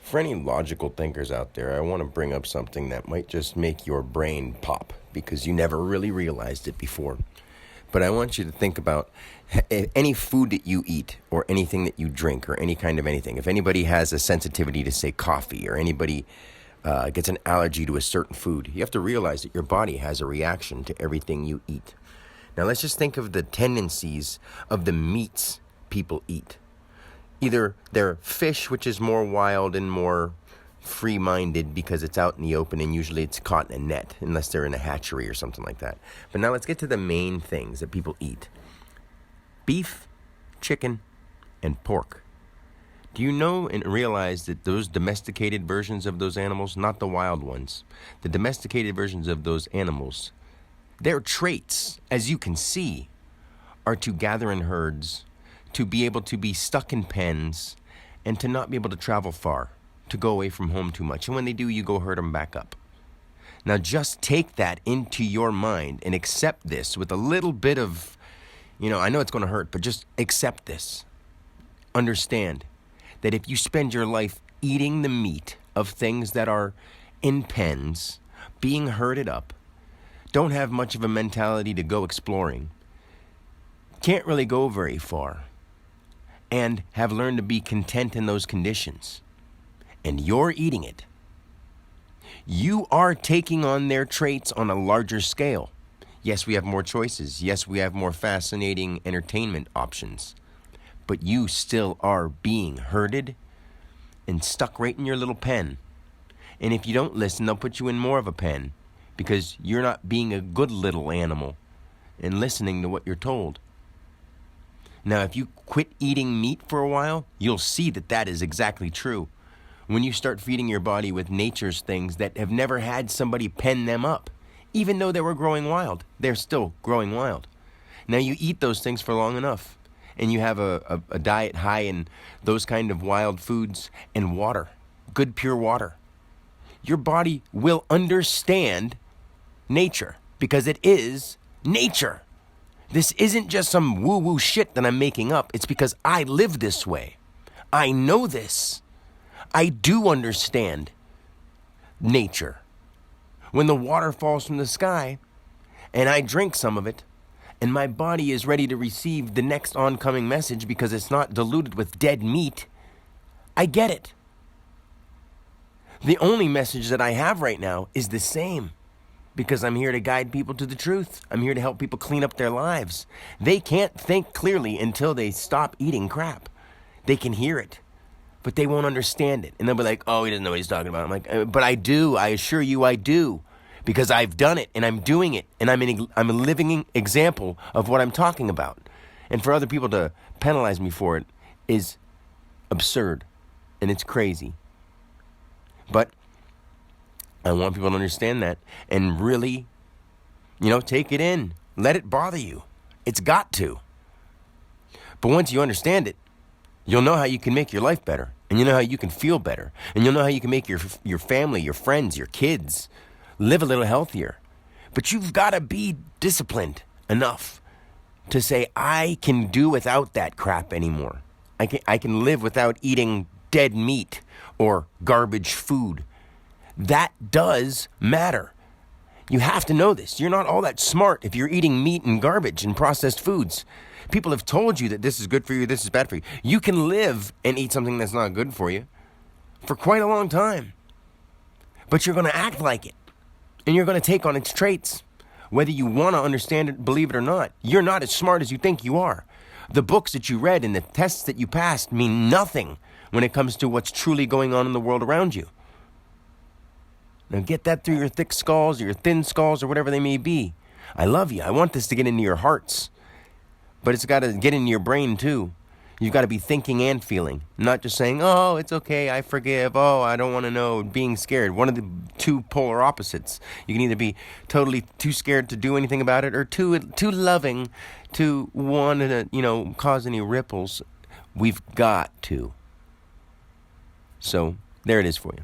For any logical thinkers out there, I want to bring up something that might just make your brain pop because you never really realized it before. But I want you to think about any food that you eat or anything that you drink or any kind of anything. If anybody has a sensitivity to, say, coffee, or anybody gets an allergy to a certain food, you have to realize that your body has a reaction to everything you eat. Now let's just think of the tendencies of the meats people eat. Either they're fish, which is more wild and more free-minded because it's out in the open, and usually it's caught in a net, unless they're in a hatchery or something like that. But now let's get to the main things that people eat. Beef, chicken, and pork. Do you know and realize that those domesticated versions of those animals, not the wild ones, the domesticated versions of those animals, their traits, as you can see, are to gather in herds, to be able to be stuck in pens, and to not be able to travel far, to go away from home too much. And when they do, you go herd them back up. Now just take that into your mind and accept this with a little bit of, I know it's going to hurt, but just accept this. Understand that if you spend your life eating the meat of things that are in pens, being herded up, don't have much of a mentality to go exploring, can't really go very far, and have learned to be content in those conditions, and you're eating it, you are taking on their traits on a larger scale. Yes, we have more choices. Yes, we have more fascinating entertainment options. But you still are being herded and stuck right in your little pen. And if you don't listen, they'll put you in more of a pen because you're not being a good little animal and listening to what you're told. Now, if you quit eating meat for a while, you'll see that that is exactly true. When you start feeding your body with nature's things that have never had somebody pen them up, even though they were growing wild, they're still growing wild. Now, you eat those things for long enough, and you have a diet high in those kind of wild foods and water, good pure water. Your body will understand nature because it is nature. This isn't just some woo-woo shit that I'm making up. It's because I live this way. I know this. I do understand nature. When the water falls from the sky and I drink some of it and my body is ready to receive the next oncoming message because it's not diluted with dead meat, I get it. The only message that I have right now is the same. Because I'm here to guide people to the truth. I'm here to help people clean up their lives. They can't think clearly until they stop eating crap. They can hear it, but they won't understand it. And they'll be like, oh, he doesn't know what he's talking about. I'm like, but I do. I assure you I do. Because I've done it, and I'm doing it, and I'm a living example of what I'm talking about. And for other people to penalize me for it is absurd, and it's crazy. But I want people to understand that and really, take it in. Let it bother you. It's got to. But once you understand it, you'll know how you can make your life better. And you'll know how you can feel better. And you'll know how you can make your family, your friends, your kids live a little healthier. But you've got to be disciplined enough to say, I can do without that crap anymore. I can live without eating dead meat or garbage food. That does matter. You have to know this. You're not all that smart if you're eating meat and garbage and processed foods. People have told you that this is good for you, this is bad for you. You can live and eat something that's not good for you for quite a long time. But you're going to act like it. And you're going to take on its traits. Whether you want to understand it, believe it or not, you're not as smart as you think you are. The books that you read and the tests that you passed mean nothing when it comes to what's truly going on in the world around you. Now get that through your thick skulls or your thin skulls or whatever they may be. I love you. I want this to get into your hearts. But it's got to get into your brain too. You've got to be thinking and feeling. Not just saying, oh, it's okay, I forgive. Oh, I don't want to know. Being scared. One of the two polar opposites. You can either be totally too scared to do anything about it or too loving to want to, cause any ripples. We've got to. So there it is for you.